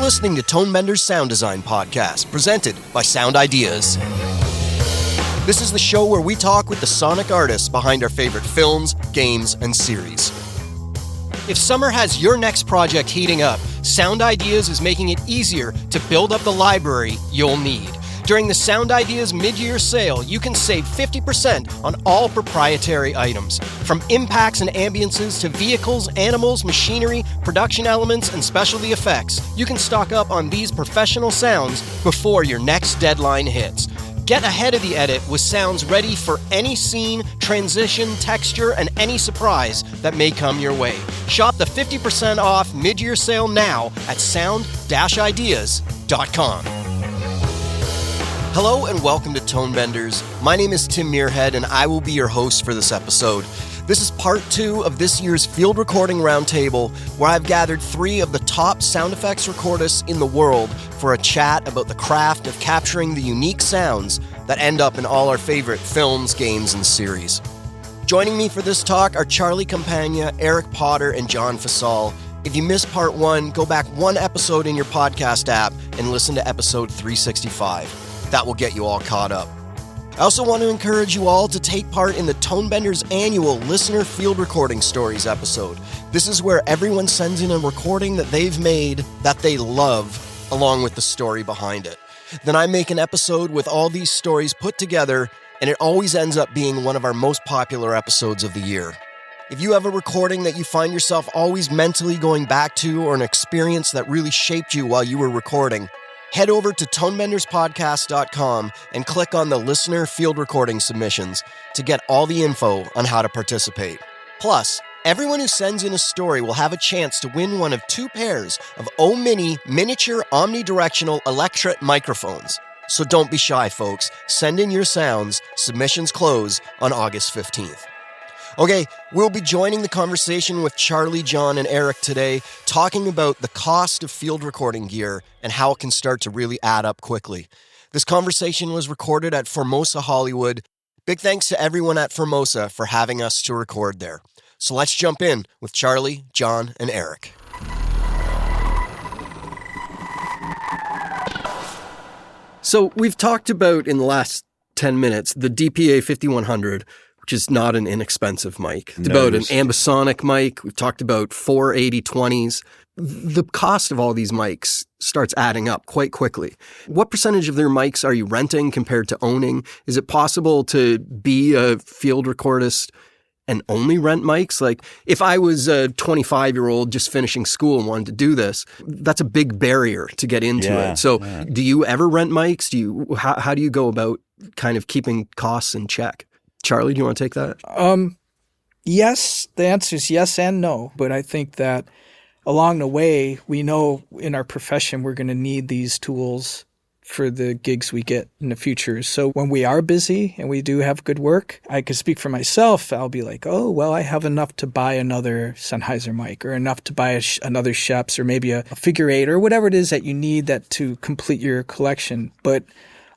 listening to Tonebender's Sound Design Podcast, presented by Sound Ideas. This is the show where we talk with the sonic artists behind our favorite films, games, and series. If summer has your next project heating up, Sound Ideas is making it easier to build up the library you'll need. During the Sound Ideas mid-year sale, you can save 50% on all proprietary items. From impacts and ambiances to vehicles, animals, machinery, production elements, and specialty effects, you can stock up on these professional sounds before your next deadline hits. Get ahead of the edit with sounds ready for any scene, transition, texture, and any surprise that may come your way. Shop the 50% off mid-year sale now at sound-ideas.com. Hello and welcome to Tonebenders. My name is Tim Muirhead and I will be your host for this episode. This is part 2 of this year's Field Recording Roundtable, where I've gathered 3 of the top sound effects recordists in the world for a chat about the craft of capturing the unique sounds that end up in all our favorite films, games, and series. Joining me for this talk are Charlie Campagna, Eric Potter, and John Fasal. If you missed part 1, go back 1 episode in your podcast app and listen to episode 365. That will get you all caught up. I also want to encourage you all to take part in the Tonebenders annual Listener Field Recording Stories episode. This is where everyone sends in a recording that they've made that they love, along with the story behind it. Then I make an episode with all these stories put together, and it always ends up being one of our most popular episodes of the year. If you have a recording that you find yourself always mentally going back to, or an experience that really shaped you while you were recording, head over to tonebenderspodcast.com and click on the Listener Field Recording Submissions to get all the info on how to participate. Plus, everyone who sends in a story will have a chance to win one of 2 pairs of O-Mini miniature omnidirectional electret microphones. So don't be shy, folks. Send in your sounds. Submissions close on August 15th. Okay, we'll be joining the conversation with Charlie, John, and Eric today, talking about the cost of field recording gear and how it can start to really add up quickly. This conversation was recorded at Formosa, Hollywood. Big thanks to everyone at Formosa for having us to record there. So let's jump in with Charlie, John, and Eric. So we've talked about, in the last 10 minutes, the DPA 5100, which is not an inexpensive mic. It's about an ambisonic mic. We've talked about 4 8020s. The cost of all these mics starts adding up quite quickly. What percentage of their mics are you renting compared to owning? Is it possible to be a field recordist and only rent mics? Like, if I was a 25-year-old just finishing school and wanted to do this, that's a big barrier to get into it. So do you ever rent mics? How do you go about kind of keeping costs in check? Charlie, do you want to take that? Yes, the answer is yes and no. But I think that along the way, we know in our profession we're going to need these tools for the gigs we get in the future. So when we are busy and we do have good work, I could speak for myself. I'll be like, oh, well, I have enough to buy another Sennheiser mic, or enough to buy another Schoeps, or maybe a figure 8, or whatever it is that you need that to complete your collection. But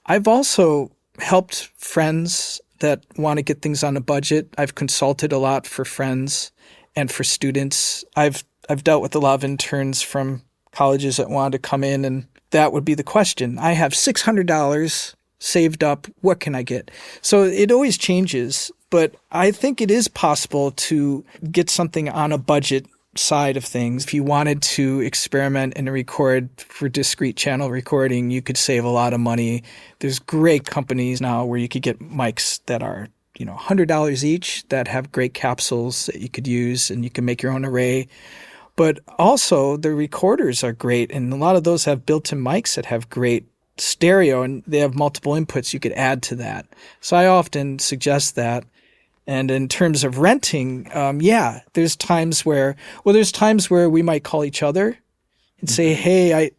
I've also helped friends that want to get things on a budget. I've consulted a lot for friends and for students. I've dealt with a lot of interns from colleges that wanted to come in, and that would be the question. I have $600 saved up. What can I get? So it always changes, but I think it is possible to get something on a budget side of things. If you wanted to experiment and record for discrete channel recording, you could save a lot of money. There's great companies now where you could get mics that are, $100 each, that have great capsules that you could use, and you can make your own array. But also the recorders are great, and a lot of those have built-in mics that have great stereo, and they have multiple inputs you could add to that. So I often suggest that. And in terms of renting, there's times where we might call each other and say, hey,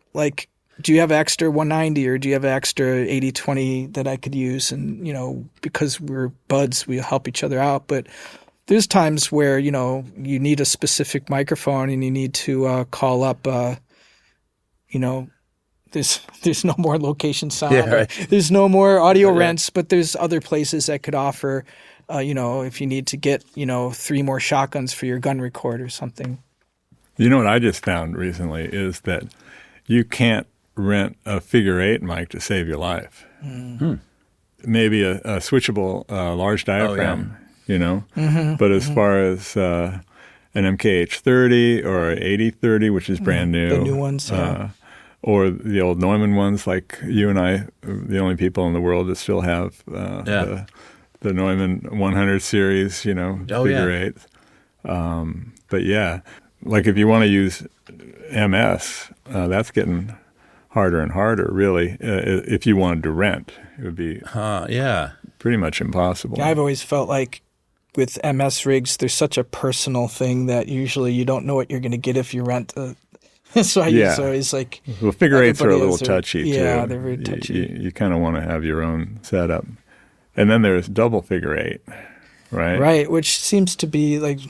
do you have extra 190 or do you have extra 8020 that I could use? And, because we're buds, we help each other out. But there's times where, you need a specific microphone and you need to call up, there's no more location sound. Yeah, right. There's no more audio rents, but there's other places that could offer if you need to get, 3 more shotguns for your gun record or something. You know what I just found recently is that you can't rent a figure 8 mic to save your life. Maybe a switchable large diaphragm, But as far as an MKH30 or 8030, which is brand new. The new ones, or the old Neumann ones, like you and I, the only people in the world that still have the Neumann 100 series, figure 8. But yeah, like if you want to use MS, that's getting harder and harder, really. If you wanted to rent, it would be pretty much impossible. I've always felt like with MS rigs, there's such a personal thing that usually you don't know what you're going to get if you rent. So I use always like... Well, figure 8s are a little touchy, too. Yeah, they're very touchy. You kind of want to have your own setup. And then there's double figure 8, right? Right, which seems to be like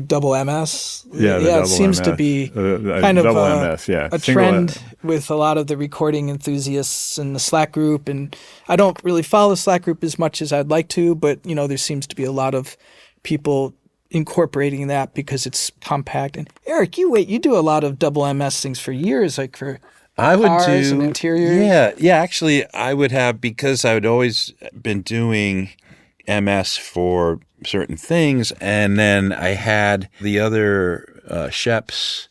double MS. Yeah, it seems MS. to be kind of a trend with a lot of the recording enthusiasts in the Slack group. And I don't really follow the Slack group as much as I'd like to, but there seems to be a lot of people incorporating that because it's compact. And Eric, you do a lot of double MS things for years, like for cars and interiors. Yeah. Actually, I would have, because I would always been doing MS for certain things, and then I had the other Sheps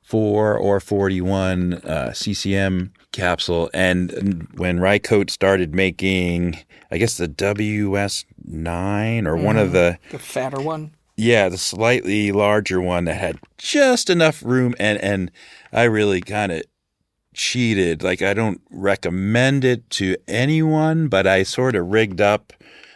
4 or 41 CCM capsule, and when Rycote started making, I guess the WS9 or one of the fatter one. Yeah, the slightly larger one that had just enough room, and I really kind of cheated. Like, I don't recommend it to anyone, but I sort of rigged up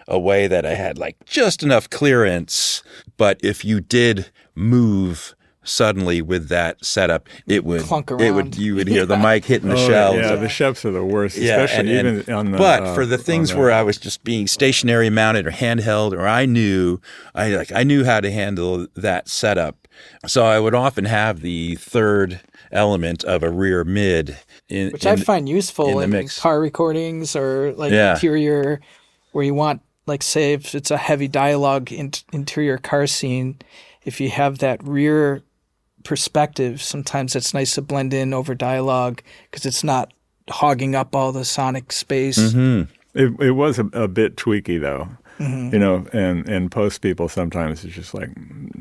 a way that I had like just enough clearance. But if you did move suddenly with that setup, it would clunk around. You would hear the mic hitting the shelves. Yeah, the Sheps are the worst, especially even on the. But for the things where I was just being stationary mounted or handheld, or I knew how to handle that setup, so I would often have the third element of a rear mid, which I find useful in car recordings or like interior, where you want, like, say if it's a heavy dialogue interior car scene, if you have that rear perspective, sometimes it's nice to blend in over dialogue because it's not hogging up all the sonic space. Mm-hmm. It was a bit tweaky though, and post people sometimes it's just like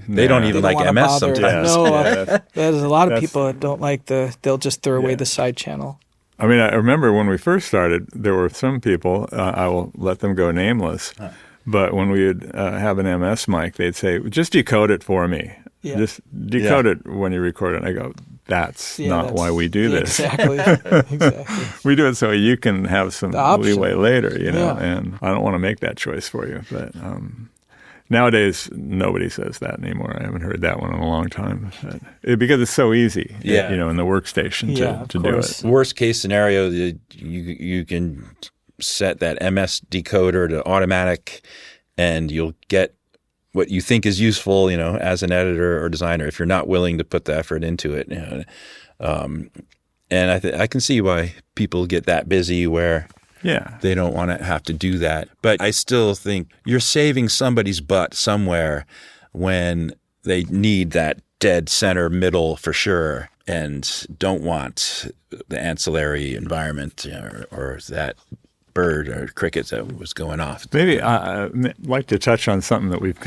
they don't even like MS bother. sometimes. No, there's a lot of people that don't like they'll just throw away the side channel. I mean, I remember when we first started, there were some people, I will let them go nameless, but when we would have an MS mic, they'd say, just decode it for me. Yeah. Just decode it when you record it. And I go, that's not why we do this. Exactly. We do it so you can have some leeway later, and I don't want to make that choice for you. But nowadays, nobody says that anymore. I haven't heard that one in a long time. Because it's so easy, in the workstation to do it. Worst case scenario, you can set that MS decoder to automatic, and you'll get what you think is useful, as an editor or designer, if you're not willing to put the effort into it. And I can see why people get that busy where they don't want to have to do that. But I still think you're saving somebody's butt somewhere when they need that dead center middle for sure and don't want the ancillary environment or that bird or cricket that was going off. Maybe I'd like to touch on something that we've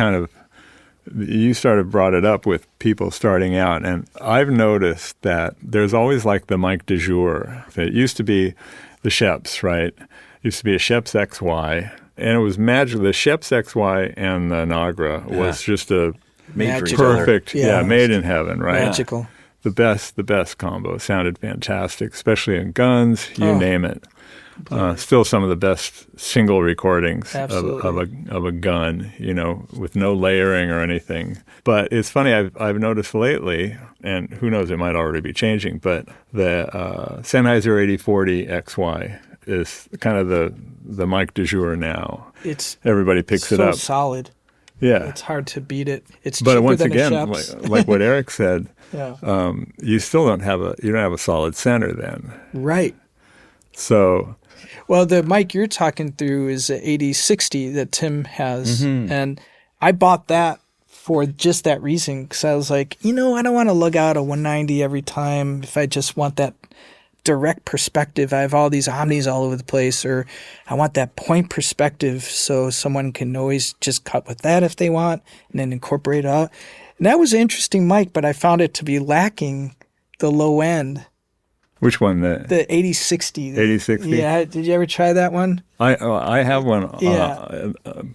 you brought it up with people starting out, and I've noticed that there's always like the mic de jour. It used to be the Sheps, right? It used to be a Sheps XY, and it was magical. The Sheps XY and the Nagra was just a perfect, made in heaven, right? Magical. The best combo. Sounded fantastic, especially in guns, you name it. Still some of the best single recordings of a gun, with no layering or anything. But it's funny, I've noticed lately, and who knows, it might already be changing, but the Sennheiser 8040 XY is kind of the mic du jour now. Everybody picks it up. So solid. Yeah. It's hard to beat it. It's but cheaper once than again, a Sheps. like what Eric said, you still don't have a solid center then. Right. So, well, the mic you're talking through is the 8060 that Tim has, and I bought that for just that reason because I was like, I don't want to lug out a 190 every time if I just want that direct perspective. I have all these omnis all over the place, or I want that point perspective so someone can always just cut with that if they want and then incorporate it out. And that was an interesting mic, but I found it to be lacking the low end. Which one? The 8060. 8060? Yeah. Did you ever try that one? I have one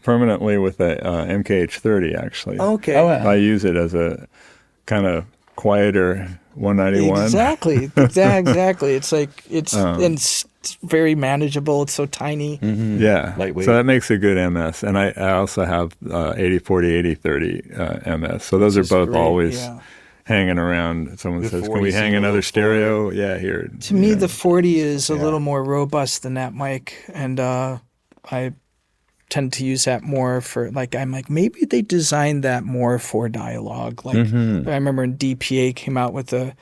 permanently with a MKH30, actually. Okay. I use it as a kind of quieter 191. Exactly. Exactly. It's like, and it's very manageable. It's so tiny. Mm-hmm. Yeah. Lightweight. So that makes a good MS. And I also have 8040, 8030 MS. So those are both always hanging around. Someone says, can we hang another stereo? Yeah, here. To me, the 40 is a little more robust than that mic. And I tend to use that more for, like, I'm like, maybe they designed that more for dialogue. Like, I remember when DPA came out with a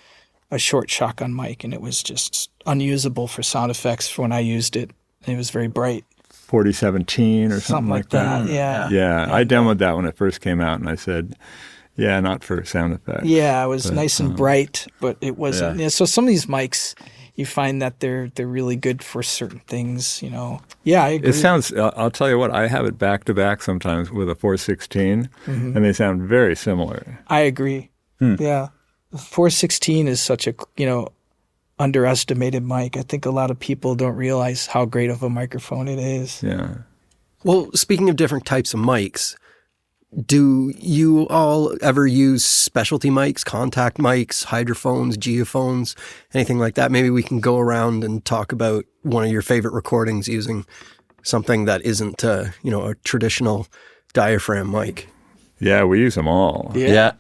short shotgun mic, and it was just unusable for sound effects for when I used it. It was very bright. 4017 or something like that. Yeah. I demoed that when it first came out, and I said, yeah, not for sound effects. Yeah, it was nice and bright, but it wasn't. Yeah, so some of these mics, you find that they're really good for certain things, you know. Yeah, I agree. It sounds, I'll tell you what, I have it back to back sometimes with a 416, and they sound very similar. I agree. Yeah. The 416 is such a, underestimated mic. I think a lot of people don't realize how great of a microphone it is. Yeah. Well, speaking of different types of mics, do you all ever use specialty mics, contact mics, hydrophones, geophones, anything like that? Maybe we can go around and talk about one of your favorite recordings using something that isn't, a traditional diaphragm mic. Yeah, we use them all. Yeah.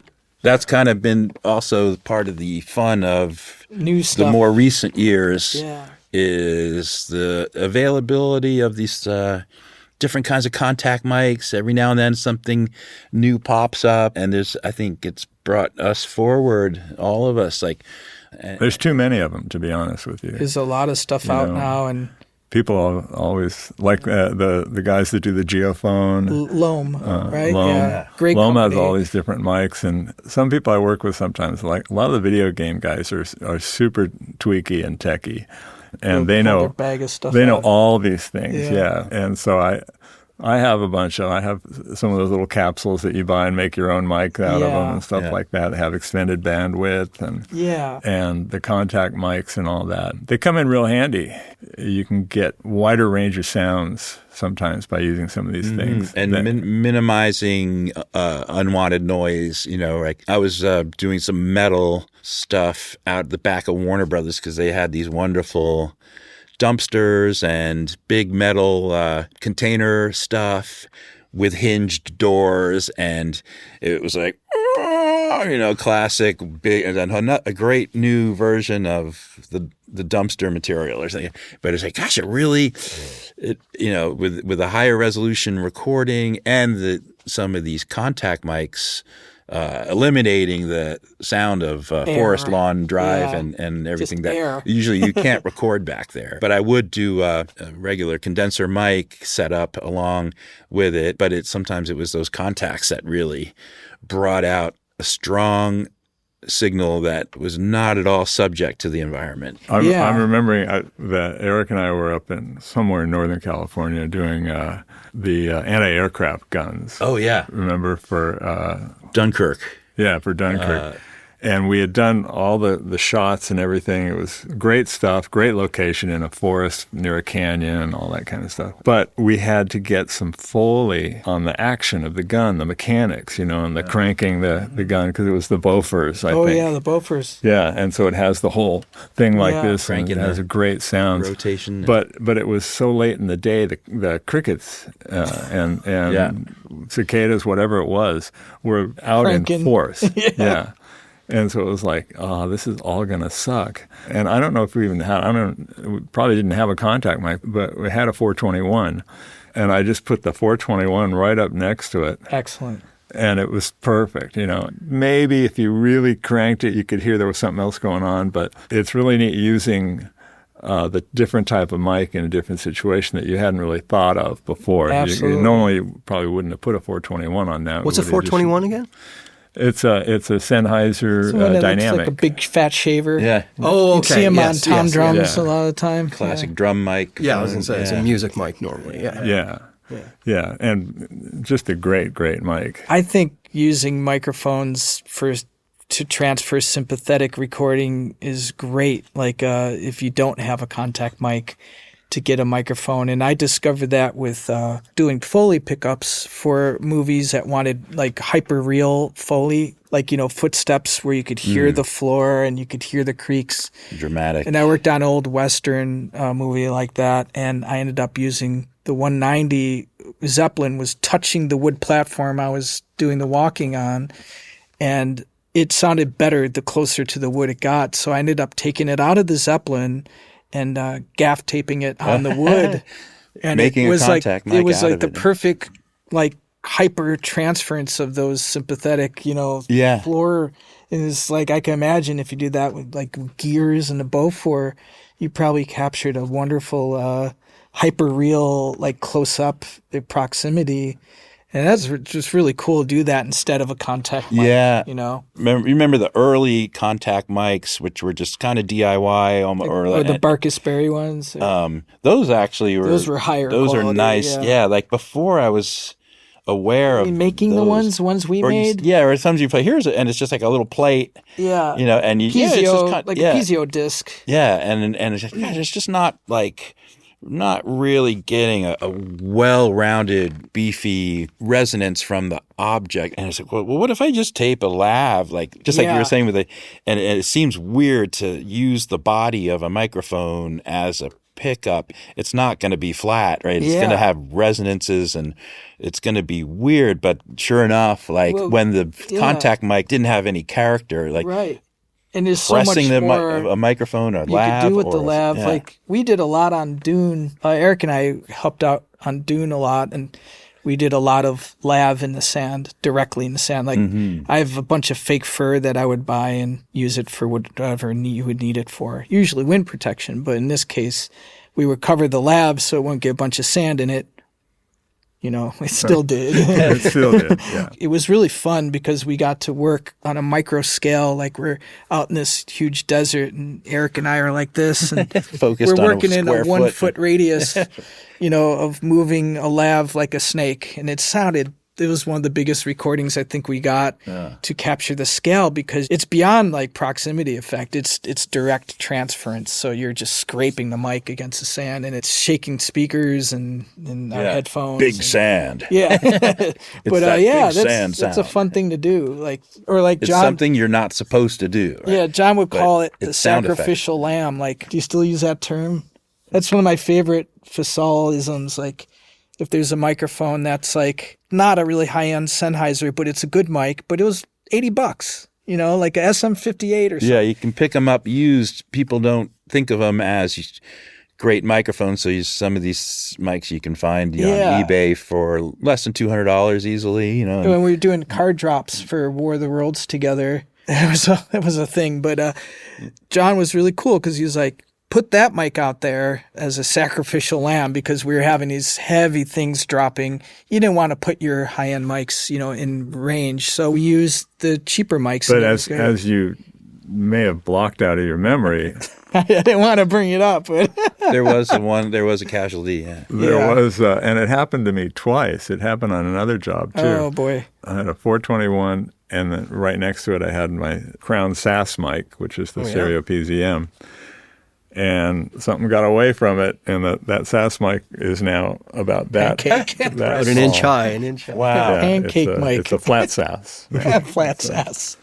That's kind of been also part of the fun of new stuff. The more recent years is the availability of these different kinds of contact mics. Every now and then something new pops up, and I think it's brought us forward, all of us. There's too many of them, to be honest with you. There's a lot of stuff out now, and people always like the guys that do the geophone. Loam, right? Loam. Yeah, great. Loam company. has all these different mics, and some people I work with sometimes, like a lot of the video game guys, are super tweaky and techy. And they know all these things, And so I have a bunch of. I have some of those little capsules that you buy and make your own mic out of them and stuff like that. They have extended bandwidth and the contact mics and all that. They come in real handy. You can get wider range of sounds sometimes by using some of these things. And minimizing unwanted noise. Like I was doing some metal stuff out the back of Warner Brothers because they had these wonderful dumpsters and big metal container stuff with hinged doors, and it was like, classic big, and a great new version of the dumpster material or something. But it's like, gosh, with a higher resolution recording and some of these contact mics. Eliminating the sound of forest lawn drive and everything usually you can't record back there. But I would do a regular condenser mic set up along with it. But sometimes it was those contacts that really brought out a strong signal that was not at all subject to the environment. I'm remembering that Eric and I were up somewhere in Northern California doing the anti-aircraft guns. Oh, yeah. Remember for Dunkirk. Yeah, for Dunkirk. And we had done all the shots and everything. It was great stuff, great location in a forest near a canyon and all that kind of stuff. But we had to get some Foley on the action of the gun, the mechanics, and the cranking the gun, because it was the Bofors, I think. Oh, yeah, the Bofors. Yeah, and so it has the whole thing like this. Cranking, and it has a great sound. Rotation. But it was so late in the day, the crickets and cicadas, whatever it was, were out Cranking. in force. Yeah. And so it was like, oh, this is all going to suck. And I don't know if we even we probably didn't have a contact mic, but we had a 421. And I just put the 421 right up next to it. Excellent. And it was perfect. Maybe if you really cranked it, you could hear there was something else going on. But it's really neat using the different type of mic in a different situation that you hadn't really thought of before. Absolutely. You normally probably wouldn't have put a 421 on now. What's a 421 again? It's a Sennheiser It Dynamic. looks like a big fat shaver. Yeah. Oh, You okay. see him Yes, on tom yes, drums yeah. a lot of the time. Classic drum mic. Yeah, I was going to say it's a music mic normally. Yeah. Yeah, and just a great mic. I think using microphones to transfer sympathetic recording is great. Like if you don't have a contact mic, to get a microphone. And I discovered that with doing Foley pickups for movies that wanted like hyper real Foley, like, footsteps where you could hear the floor and you could hear the creaks. Dramatic. And I worked on an old Western movie like that, and I ended up using the 190. Zeppelin was touching the wood platform I was doing the walking on, and it sounded better the closer to the wood it got. So I ended up taking it out of the Zeppelin and gaff taping it on the wood, and Making it was a contact mic it was out like of the it. perfect hyper transference of those sympathetic floor. And it's like I can imagine if you do that with like gears and a Beaufort, you probably captured a wonderful hyper real close up proximity. And that's just really cool to do that instead of a contact mic. Yeah. Remember the early contact mics, which were just kind of DIY, or the Barkus Berry ones? Those actually were. Those were higher Those quality, are nice. yeah. Like before I was aware of making those. the ones we Or made? or sometimes you play, and it's just like a little plate. Yeah. And you Piezo, it's just kind, a Piezo disc. Yeah, and it's just, it's just not really getting a well-rounded, beefy resonance from the object. And it's like, well, what if I just tape a lav, like you were saying with and it seems weird to use the body of a microphone as a pickup. It's not going to be flat, right? It's going to have resonances and it's going to be weird. But sure enough, when the contact mic didn't have any character, right. And there's so much pressing more a microphone or you lav. could do with the lav. Yeah. We did a lot on Dune. Eric and I helped out on Dune a lot, and we did a lot of lav in the sand, directly in the sand. I have a bunch of fake fur that I would buy and use it for whatever you would need it for. Usually wind protection, but in this case, we would cover the lav so it wouldn't get a bunch of sand in it. It still did. It still did, yeah. It was really fun because we got to work on a micro scale. Like we're out in this huge desert and Eric and I are like this and Focused we're on working in a 1 foot radius, of moving a lav like a snake. And it was one of the biggest recordings I think we got to capture the scale because it's beyond proximity effect. It's direct transference. So you're just scraping the mic against the sand and it's shaking speakers and our headphones. Big sand. Yeah. But sand that's a sound. fun thing to do. It's John, something you're not supposed to do. Right? Yeah, John would call it the it's sound sacrificial lamb. Do you still use that term? That's one of my favorite Fasol-isms. If there's a microphone that's not a really high-end Sennheiser, but it's a good mic, but it was $80, like a SM58 or something. Yeah, you can pick them up used. People don't think of them as great microphones, so some of these mics you can find on eBay for less than $200 easily. When we were doing card drops for War of the Worlds together, that was a thing. But John was really cool because he was like, put that mic out there as a sacrificial lamb because we were having these heavy things dropping. You didn't want to put your high-end mics, in range. So we used the cheaper mics. But as you may have blocked out of your memory, I didn't want to bring it up, but there was a casualty. Yeah, there was, and it happened to me twice. It happened on another job too. Oh boy! I had a 421, and then right next to it, I had my Crown SAS mic, which is the Stereo PZM. And something got away from it, and that SAS mic is now about that. About an inch high. Wow. Yeah, Pancake mic. It's a flat SAS. Flat SAS.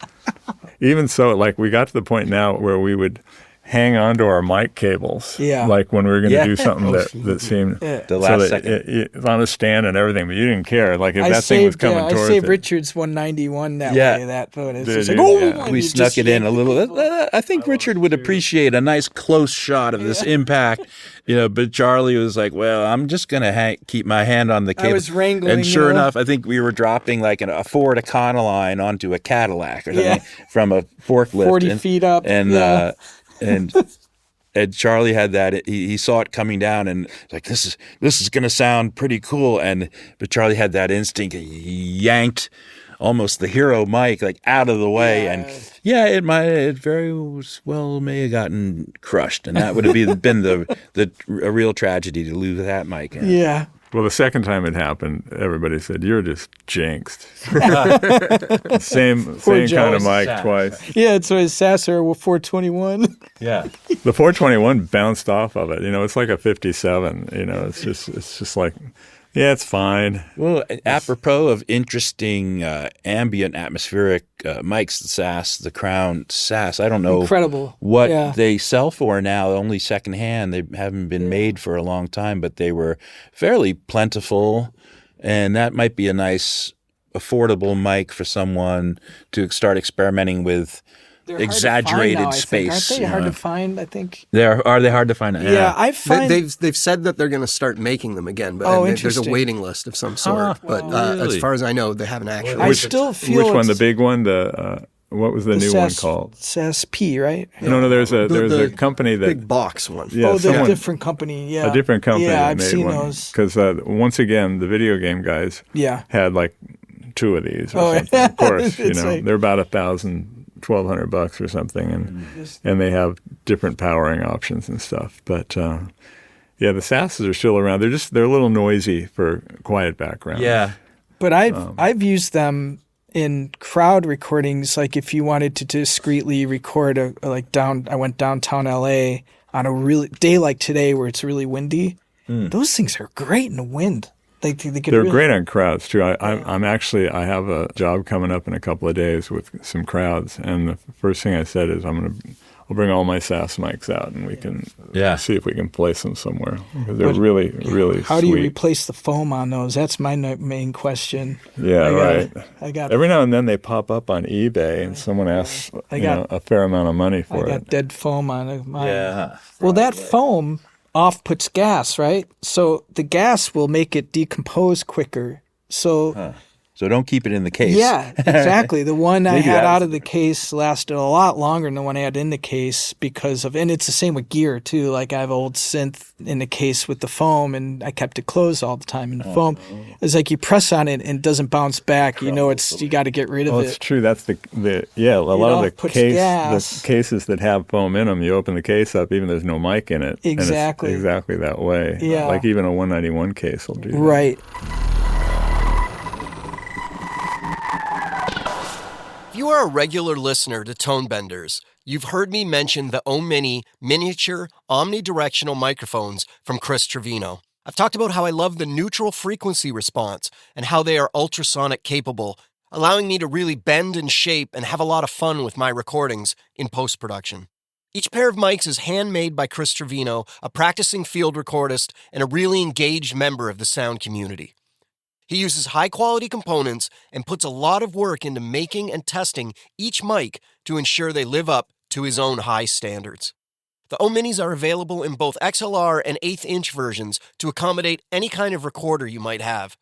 Even so, we got to the point now where we would hang on to our mic cables. Yeah. When we were going to do something that seemed the last second. It's on a stand and everything, but you didn't care. If that thing was coming towards I saved it. Richard's 191 that way. That phone. It's just We snuck it in a little. I think Richard would appreciate a nice close shot of this impact. But Charlie was like, well, I'm just going to keep my hand on the cable. I was wrangling. And sure enough, I think we were dropping a Ford Econoline onto a Cadillac or something from a forklift. 40 feet up. And Charlie had that. He saw it coming down, and this is going to sound pretty cool. But Charlie had that instinct. He yanked almost the hero mic, like out of the way. And it very well may have gotten crushed. And that would have been a real tragedy to lose that mic. Yeah. Well, the second time it happened, everybody said, "You're just jinxed." same kind of mic twice. Yeah, it's a Sasser 421. Yeah. The 421 bounced off of it. It's like a 57. It's just like, yeah, it's fine. Well, apropos of interesting ambient atmospheric mics, the SAS, the Crown SAS, I don't know what they sell for now, only secondhand. They haven't been made for a long time, but they were fairly plentiful, and that might be a nice, affordable mic for someone to start experimenting with. They're exaggerated space. Aren't they hard to find? I think are they hard to find? Yeah, I find they've said that they're going to start making them again, but there's a waiting list of some sort. But really? as far as I know, they haven't actually. I still feel which one? The big one? What was the new one called? SAS-P, right? No. There's a company that big box one. Yeah, the different company. Yeah, a different company. Yeah, that I've seen one. those. Because once again, the video game guys had like 2 of these or something. Of course, they're about $1,200 or something, and they have different powering options and stuff. But the SASs are still around. They're a little noisy for quiet background. Yeah, but I've used them in crowd recordings. Like if you wanted to discreetly record I went downtown LA on a really day like today where it's really windy. Those things are great in the wind. They're great on crowds too. I have a job coming up in a couple of days with some crowds, and the first thing I said is I'll bring all my SAS mics out, and we can see if we can place them somewhere, because they're really How sweet. do you replace the foam on those? That's my main question. Yeah, right. I got every now and then they pop up on eBay, and someone asks a fair amount of money for it. I got dead foam on mine. Yeah. Well, that foam puts gas, right? So the gas will make it decompose quicker. So So don't keep it in the case. Yeah, exactly. The one I had out of the case lasted a lot longer than the one I had in the case and it's the same with gear too. Like I have an old synth in the case with the foam, and I kept it closed all the time. And the foam, it's like you press on it and it doesn't bounce back. You got to get rid of it. Oh, it's true. That's a lot of the cases that have foam in them, you open the case up, even there's no mic in it. Exactly. And it's exactly that way. Yeah. Like even a 191 case will do that. Right. If you are a regular listener to Tone Benders, you've heard me mention the O-Mini miniature omnidirectional microphones from Chris Trevino. I've talked about how I love the neutral frequency response and how they are ultrasonic capable, allowing me to really bend and shape and have a lot of fun with my recordings in post-production. Each pair of mics is handmade by Chris Trevino, a practicing field recordist and a really engaged member of the sound community. He uses high-quality components and puts a lot of work into making and testing each mic to ensure they live up to his own high standards. The O-Minis are available in both XLR and 1/8-inch versions to accommodate any kind of recorder you might have.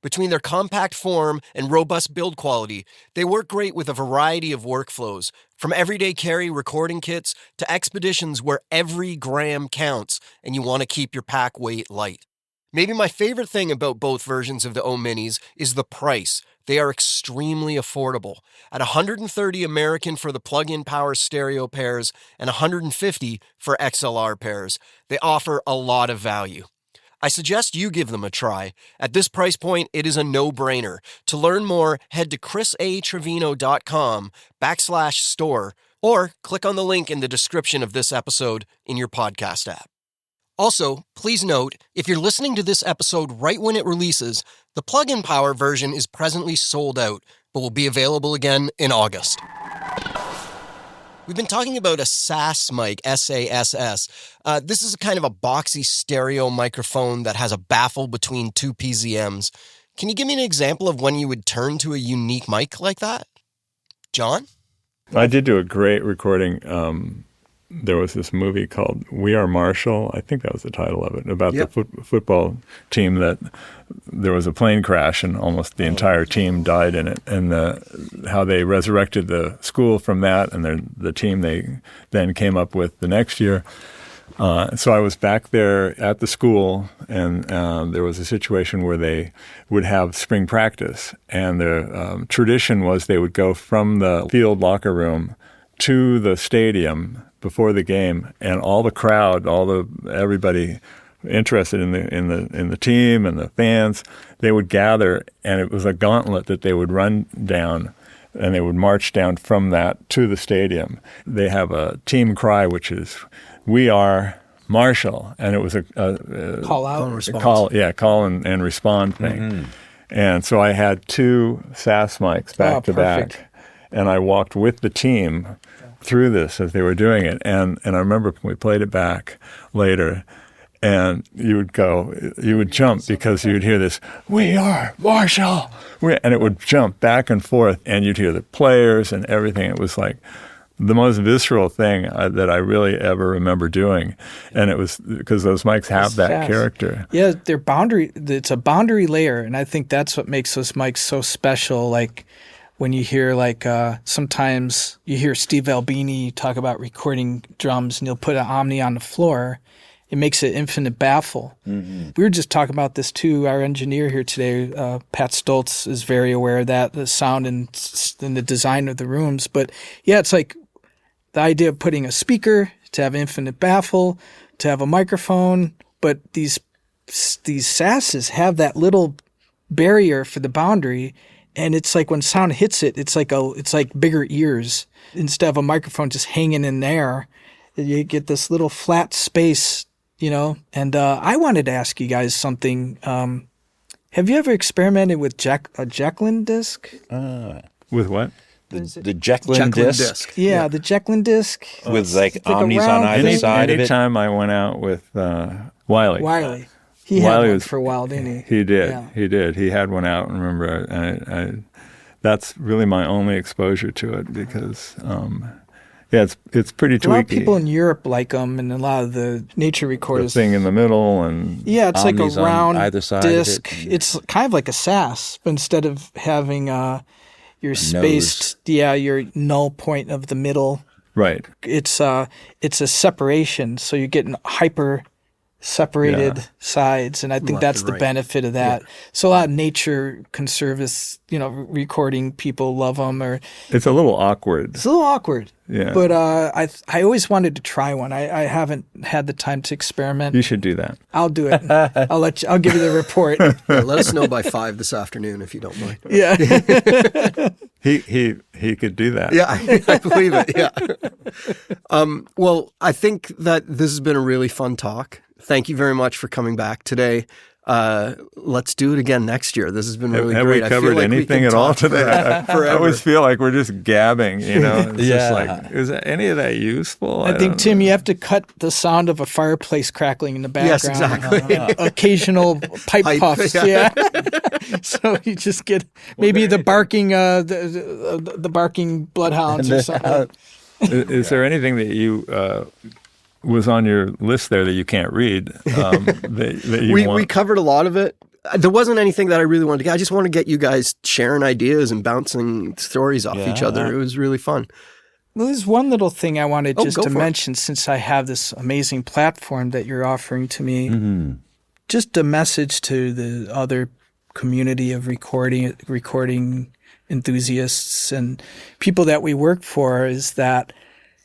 Between their compact form and robust build quality, they work great with a variety of workflows, from everyday carry recording kits to expeditions where every gram counts and you want to keep your pack weight light. Maybe my favorite thing about both versions of the O-Minis is the price. They are extremely affordable. At $130 American for the plug-in power stereo pairs and $150 for XLR pairs, they offer a lot of value. I suggest you give them a try. At this price point, it is a no-brainer. To learn more, head to chrisatrevino.com/store or click on the link in the description of this episode in your podcast app. Also, please note, if you're listening to this episode right when it releases, the plug-in power version is presently sold out, but will be available again in August. We've been talking about a SAS mic, SASS. This is a kind of a boxy stereo microphone that has a baffle between 2 PZMs. Can you give me an example of when you would turn to a unique mic like that? John? I did do a great recording. There was this movie called We Are Marshall. I think that was the title of it, about the football team that there was a plane crash and almost the entire team died in it. And how they resurrected the school from that and the team they then came up with the next year. So I was back there at the school, and there was a situation where they would have spring practice, and the tradition was they would go from the field locker room to the stadium before the game, and all the crowd, everybody interested in the team and the fans, they would gather, and it was a gauntlet that they would run down, and they would march down from that to the stadium. They have a team cry, which is, "We are Marshall," and it was a call out, call and respond thing. Mm-hmm. And so I had 2 SAS mics back to back, and I walked with the team through this as they were doing it. And I remember we played it back later, and you would jump because you would hear this, "We are Marshall," and it would jump back and forth, and you'd hear the players and everything. It was like the most visceral thing that I really ever remember doing. And it was because those mics have that character. Yeah, it's a boundary layer, and I think that's what makes those mics so special. Like when you hear sometimes you hear Steve Albini talk about recording drums, and he'll put an Omni on the floor. It makes it infinite baffle. Mm-hmm. We were just talking about this too. Our engineer here today, Pat Stoltz, is very aware of that, the sound and the design of the rooms. But yeah, it's like the idea of putting a speaker to have infinite baffle, to have a microphone, but these SASs have that little barrier for the boundary, and it's like when sound hits it, it's like bigger ears instead of a microphone just hanging in there. You get this little flat space. And I wanted to ask you guys something. Have you ever experimented with a Jacqueline disc? With what? The Jacqueline disc? Yeah, the Jacqueline disc. With omnis on either side of it? Anytime I went out with Wiley. Wiley. He had one for a while, didn't he? He did. Yeah. He did. He had one out, and remember, that's really my only exposure to it because... yeah, it's pretty tweaky. A lot of people in Europe like them, and a lot of the nature recorders. The thing in the middle, and it's like a round either side disc. Of it. It's kind of like a SAS, but instead of having your spaced, your null point of the middle, right? It's a separation, so you're getting hyper separated sides, and I think that's the benefit of that. Yeah. So a lot of nature conservists, recording people love them. Or it's a little awkward. Yeah, but I always wanted to try one. I haven't had the time to experiment. You should do that. I'll do it. I'll give you the report. Yeah, let us know by 5 this afternoon if you don't mind. Yeah. He could do that. Yeah, I believe it. Yeah. Well, I think that this has been a really fun talk. Thank you very much for coming back today. Let's do it again next year. This has been really great. Have we covered anything at all today? I always feel like we're just gabbing, It's just like, is any of that useful? I think, Tim, you have to cut the sound of a fireplace crackling in the background. Yes, exactly. Occasional pipe puffs, yeah. So you just get maybe the barking, the barking bloodhounds or something. Is there anything that you... was on your list there that you can't read. We covered a lot of it. There wasn't anything that I really wanted to get. I just want to get you guys sharing ideas and bouncing stories off each other. It was really fun. Well, there's one little thing I wanted just to mention since I have this amazing platform that you're offering to me. Mm-hmm. Just a message to the other community of recording enthusiasts and people that we work for is that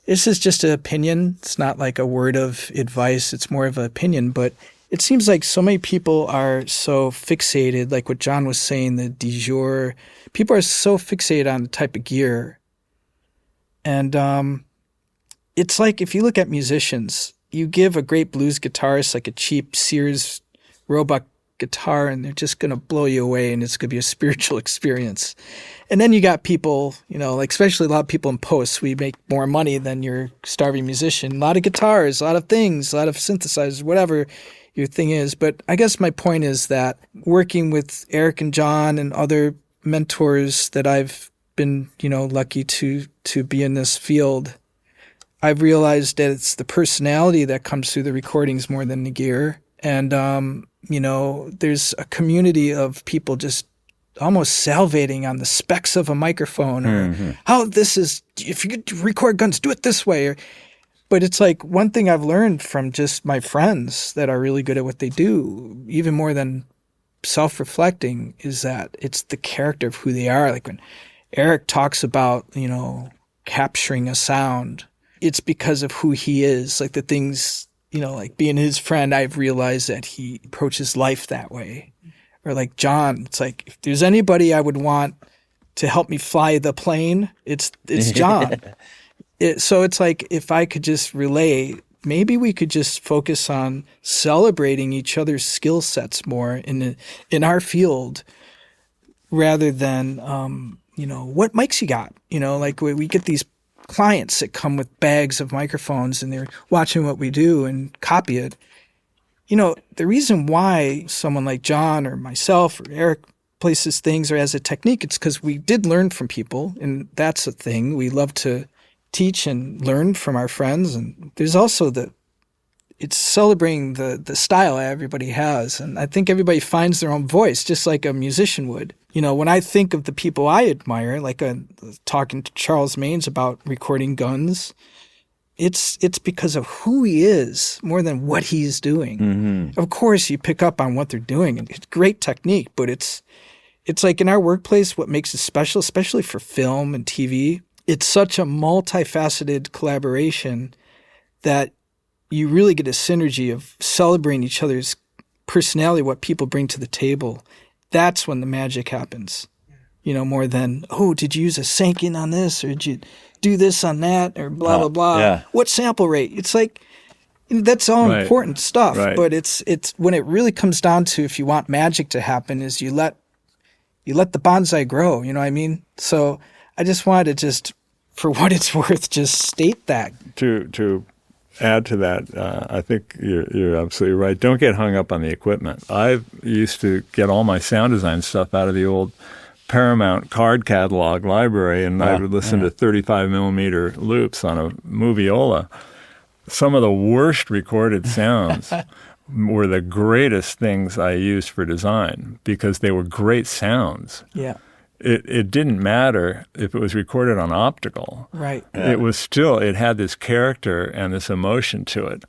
this is just an opinion. It's not like a word of advice. It's more of an opinion. But it seems like so many people are so fixated, like what John was saying, the de jour. People are so fixated on the type of gear. And it's like if you look at musicians, you give a great blues guitarist like a cheap Sears Roebuck guitar and they're just going to blow you away and it's going to be a spiritual experience. And then you got people, like especially a lot of people in posts, we make more money than your starving musician. A lot of guitars, a lot of things, a lot of synthesizers, whatever your thing is. But I guess my point is that working with Eric and John and other mentors that I've been, lucky to be in this field, I've realized that it's the personality that comes through the recordings more than the gear. And, there's a community of people just almost salivating on the specs of a microphone or how this is, if you record guns, do it this way. But it's like one thing I've learned from just my friends that are really good at what they do, even more than self-reflecting, is that it's the character of who they are. Like when Eric talks about, capturing a sound, it's because of who he is. Like the things, like being his friend, I've realized that he approaches life that way. Or like John, it's like, if there's anybody I would want to help me fly the plane, it's John. So it's like, if I could just relay, maybe we could just focus on celebrating each other's skill sets more in our field, rather than, what mics you got? Like we get these clients that come with bags of microphones and they're watching what we do and copy it. The reason why someone like John or myself or Eric places things or has a technique, it's because we did learn from people, and that's a thing. We love to teach and learn from our friends. And there's also it's celebrating the style everybody has. And I think everybody finds their own voice, just like a musician would. When I think of the people I admire, like talking to Charles Maines about recording guns, it's because of who he is more than what he's doing. Mm-hmm. Of course, you pick up on what they're doing, and it's great technique, but it's like in our workplace, what makes it special, especially for film and TV, it's such a multifaceted collaboration that you really get a synergy of celebrating each other's personality, what people bring to the table. That's when the magic happens, more than, did you use a Sankin on this, or did you do this on that, or blah, blah, blah. Yeah. What sample rate? It's like, that's all important stuff, but it's when it really comes down to, if you want magic to happen, is you let the bonsai grow, you know what I mean? So I just wanted to for what it's worth, just state that. To add to that, I think you're absolutely right. Don't get hung up on the equipment. I used to get all my sound design stuff out of the old Paramount card catalog library, and I would listen to 35 millimeter loops on a Moviola. Some of the worst recorded sounds were the greatest things I used for design, because they were great sounds. Yeah. It didn't matter if it was recorded on optical. Right. It was still, it had this character and this emotion to it.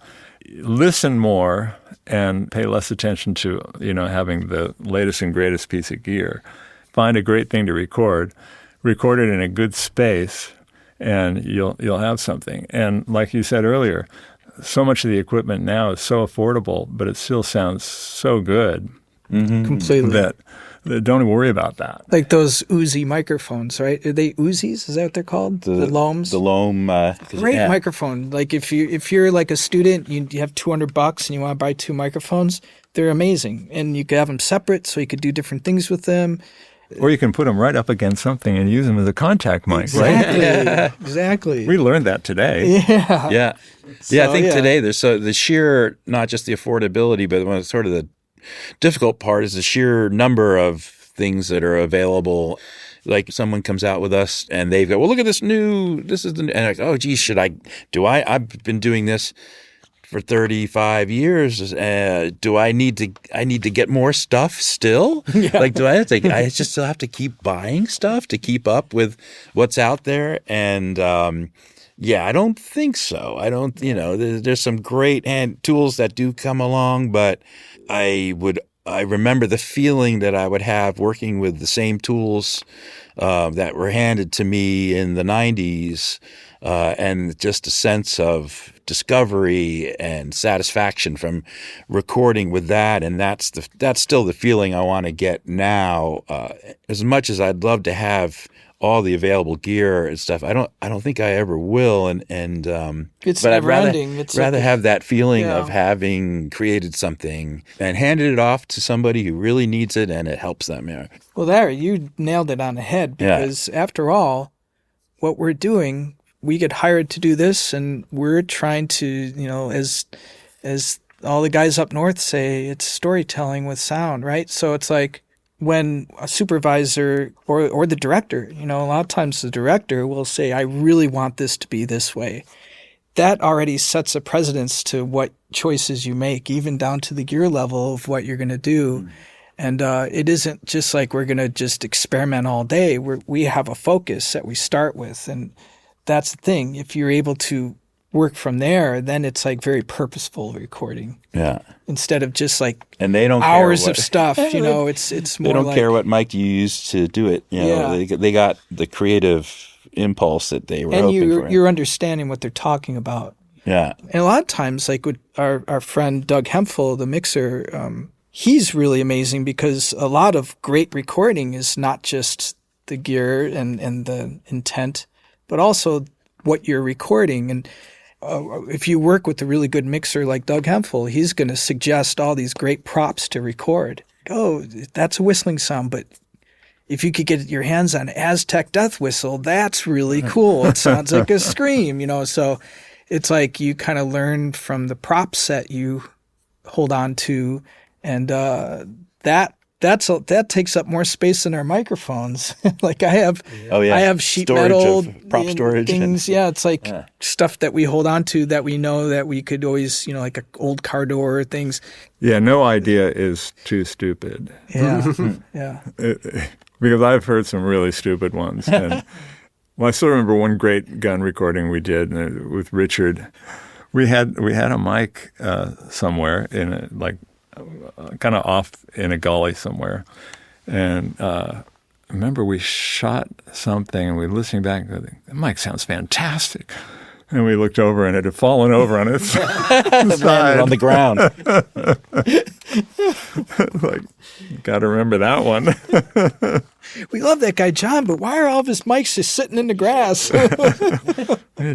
Listen more and pay less attention to, having the latest and greatest piece of gear. Find a great thing to record it in a good space, and you'll have something. And like you said earlier, so much of the equipment now is so affordable, but it still sounds so good. Mm-hmm. Completely. That don't worry about that. Like those Uzi microphones, right? Are they Uzis? Is that what they're called? The Lohms? The Lohm. Great microphone. Like if you're like a student, you have $200 and you want to buy 2 microphones, they're amazing. And you could have them separate so you could do different things with them. Or you can put them right up against something and use them as a contact mic, exactly. right? Exactly. We learned that today. Yeah. Yeah. I think today there's the sheer, not just the affordability, but sort of the difficult part is the sheer number of things that are available. Like someone comes out with us and they've got, well, look at this is the new, and like, oh, geez, I've been doing this for 35 years. Do I need to get more stuff still? Yeah. Like, I just still have to keep buying stuff to keep up with what's out there? And, I don't think so. I don't, there's some great hand tools that do come along, but I remember the feeling that I would have working with the same tools that were handed to me in the 90s, and just a sense of discovery and satisfaction from recording with that. And that's still the feeling I want to get now. As much as I'd love to have all the available gear and stuff, I don't think I ever will. And it's but I'd rather have that feeling of having created something and handed it off to somebody who really needs it and it helps them. Yeah. Well, you nailed it on the head, because after all, what we're doing, we get hired to do this, and we're trying to, as all the guys up north say, it's storytelling with sound, right? So it's like, when a supervisor or the director, a lot of times the director will say, I really want this to be this way. That already sets a precedence to what choices you make, even down to the gear level of what you're going to do. And it isn't just like we're going to just experiment all day. We have a focus that we start with. And that's the thing. If you're able to work from there, then it's like very purposeful recording. Yeah. Instead of just like and they don't hours care of stuff, you know, it's more they don't like, care what mic you use to do it. You know, they got the creative impulse that they were hoping for. And you're understanding what they're talking about. Yeah. And a lot of times, like with our friend Doug Hemphill, the mixer, he's really amazing because a lot of great recording is not just the gear and the intent, but also what you're recording. And if you work with a really good mixer like Doug Hemphill, he's going to suggest all these great props to record. Oh, that's a whistling sound, but if you could get your hands on Aztec death whistle, that's really cool. It sounds like a scream, you know. So it's like you kind of learn from the prop set you hold on to, and that takes up more space than our microphones. Like I have sheet storage metal of prop storage things. Yeah, it's like stuff that we hold on to that we know that we could always, you know, like an old car door or things. Yeah, no idea is too stupid. Yeah, yeah. Because I've heard some really stupid ones. And, well, I still remember one great gun recording we did with Richard. We had a mic somewhere in kind of off in a gully somewhere. And I remember we shot something and we were listening back and go, the mic sounds fantastic. And we looked over and it had fallen over on its side. On the ground. Like, got to remember that one. We love that guy, John, but why are all of his mics just sitting in the grass?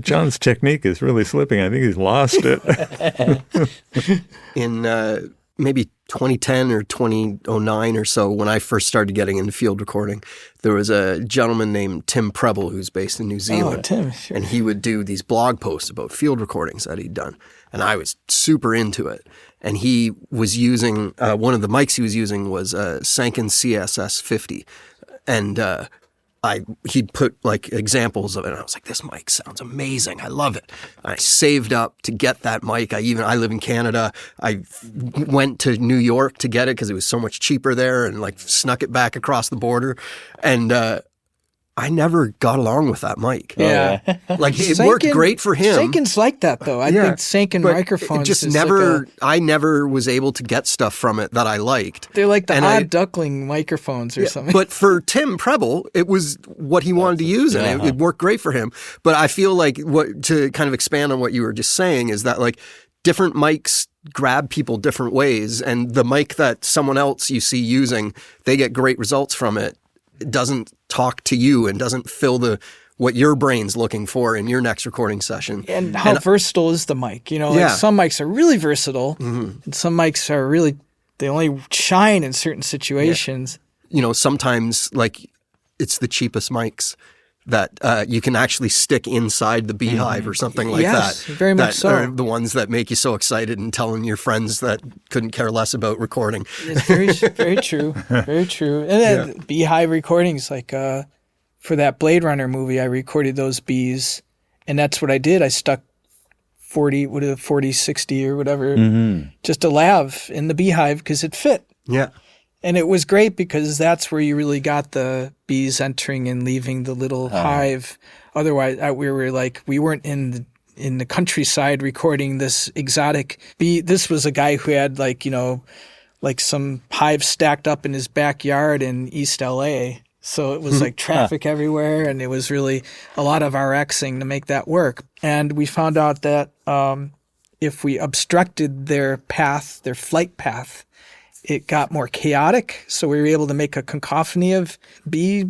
John's technique is really slipping. I think he's lost it. In maybe 2010 or 2009 or so, when I first started getting into field recording, there was a gentleman named Tim Preble who's based in New Zealand. Oh, Tim, sure. And he would do these blog posts about field recordings that he'd done. And I was super into it. And he was using, one of the mics he was using was a Sanken CSS 50. And he'd put like examples of it, and I was like, this mic sounds amazing. I love it. I saved up to get that mic. I live in Canada. I went to New York to get it because it was so much cheaper there, and like snuck it back across the border. And I never got along with that mic. Yeah. Like it worked great for him. Sanken's like that though. I think Sanken microphones just never, I never was able to get stuff from it that I liked. They're like the odd duckling microphones or something. But for Tim Preble, it was what he wanted to use, and it worked great for him. But I feel like to kind of expand on what you were just saying is that like different mics grab people different ways, and the mic that someone else you see using, they get great results from it. It doesn't talk to you and doesn't fill what your brain's looking for in your next recording session. And how versatile is the mic? You know, like some mics are really versatile, and some mics are really, they only shine in certain situations. Yeah. You know, sometimes like it's the cheapest mics that you can actually stick inside the beehive or something like that. Very much so. Are the ones that make you so excited and telling your friends that couldn't care less about recording. It's very true. Very true. And then beehive recordings, like for that Blade Runner movie, I recorded those bees, and that's what I did. I stuck 40, 60 or whatever, just a lav in the beehive because it fit. Yeah. And it was great because that's where you really got the bees entering and leaving the little hive. Otherwise, we weren't in the countryside recording this exotic bee. This was a guy who had like some hives stacked up in his backyard in East LA. So it was like traffic everywhere, and it was really a lot of RXing to make that work. And we found out that if we obstructed their flight path, it got more chaotic. So we were able to make a cacophony of bee,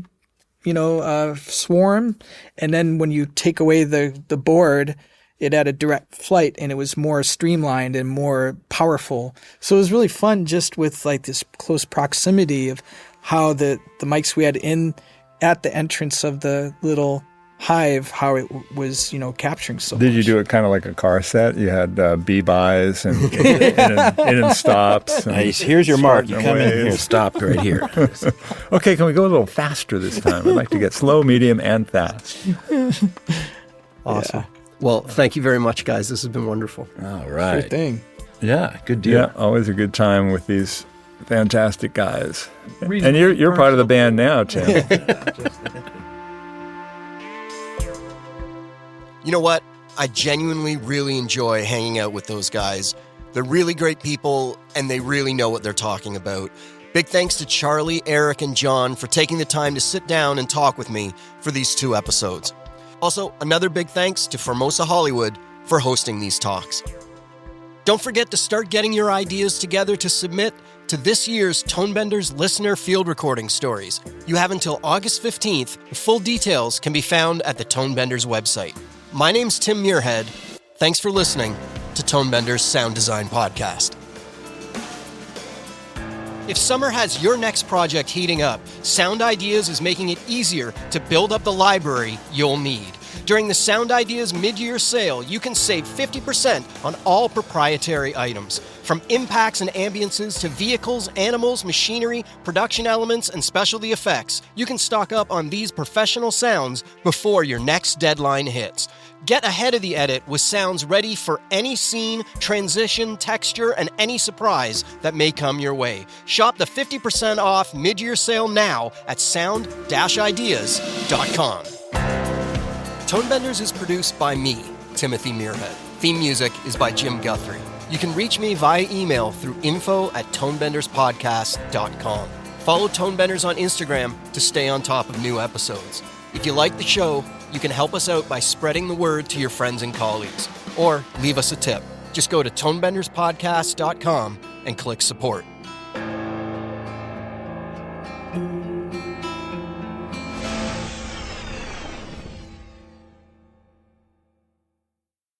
swarm. And then when you take away the board, it had a direct flight, and it was more streamlined and more powerful. So it was really fun just with like this close proximity of how the mics we had at the entrance of the little hive, how it was, capturing so much. Did you do it kind of like a car set? You had bee buys and in and stops. And here's your mark. You come in here, stop right here. Okay, can we go a little faster this time? I'd like to get slow, medium, and fast. Awesome. Yeah. Well, thank you very much, guys. This has been wonderful. All right. Sure thing. Yeah, good deal. Yeah, always a good time with these fantastic guys. And you're part of the band now, Tim. You know what? I genuinely really enjoy hanging out with those guys. They're really great people, and they really know what they're talking about. Big thanks to Charlie, Eric, and John for taking the time to sit down and talk with me for these 2 episodes. Also, another big thanks to Formosa Hollywood for hosting these talks. Don't forget to start getting your ideas together to submit to this year's Tonebenders Listener Field Recording Stories. You have until August 15th. The full details can be found at the Tonebenders website. My name's Tim Muirhead. Thanks for listening to Tonebenders Sound Design Podcast. If summer has your next project heating up, Sound Ideas is making it easier to build up the library you'll need. During the Sound Ideas mid-year sale, you can save 50% on all proprietary items. From impacts and ambiances to vehicles, animals, machinery, production elements, and specialty effects, you can stock up on these professional sounds before your next deadline hits. Get ahead of the edit with sounds ready for any scene, transition, texture, and any surprise that may come your way. Shop the 50% off mid-year sale now at sound-ideas.com. Tonebenders is produced by me, Timothy Muirhead. Theme music is by Jim Guthrie. You can reach me via email through info@tonebenderspodcast.com. Follow Tonebenders on Instagram to stay on top of new episodes. If you like the show, you can help us out by spreading the word to your friends and colleagues, or leave us a tip. Just go to tonebenderspodcast.com and click support.